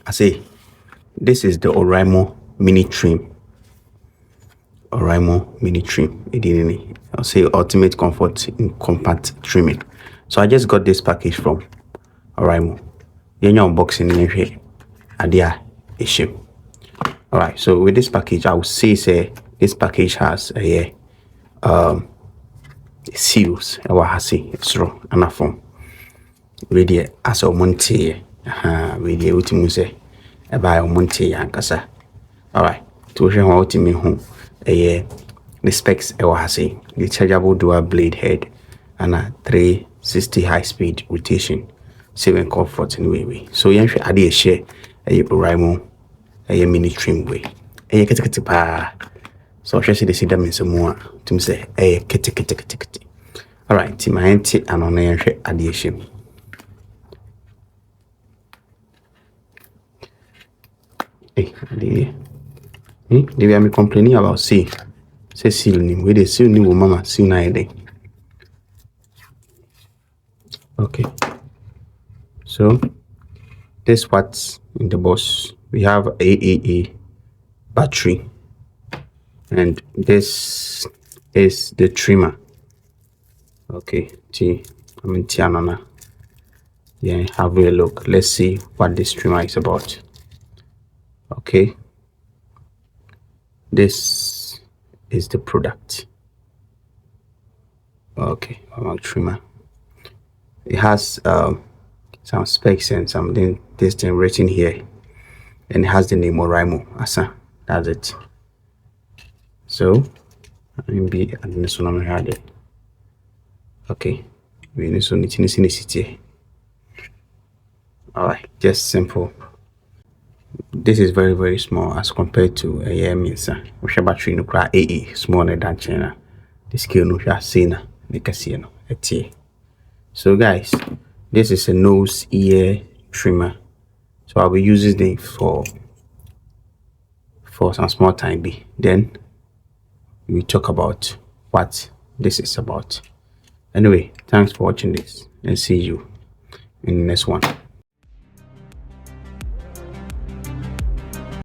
I say this is the Oraimo MiniTrim. Oraimo MiniTrim. I'll say ultimate comfort in compact trimming. So I just got this package from Oraimo. Yenya unboxing here. Adia issue. Alright, so with this package, I would say this package has a seals. It's raw and a form. Ready as a monte. Ready with muse. About monte yankasa. Alright, to show how to me home. The specs the chargeable dual blade head and a 360 high speed rotation, saving comfort in way. So you should add a share a Oraimo a MiniTrim way. A kitty. So I should see them in some more to say a kitty. Alright, Tim my auntie and on a addition. They are complaining about say seal name where they seal new mama seal na day. Okay, so this what's in the box. We have AAA battery, and this is the trimmer. Okay, Tianana. Yeah, have a look. Let's see what this trimmer is about. Okay, this is the product. Okay, trimmer. It has some specs and something this thing written here, and it has the name Oraimo. Asa, that's it. So be and this one had it. Okay, we need to need in the city. Alright, just simple. This is very, very small as compared to a Minsa. Which battery no cry AA smaller than China. The scale no sena the casino at So guys, this is a nose ear trimmer. So I'll be using it for some small time be. Then we talk about what this is about. Anyway, thanks for watching this and see you in the next one.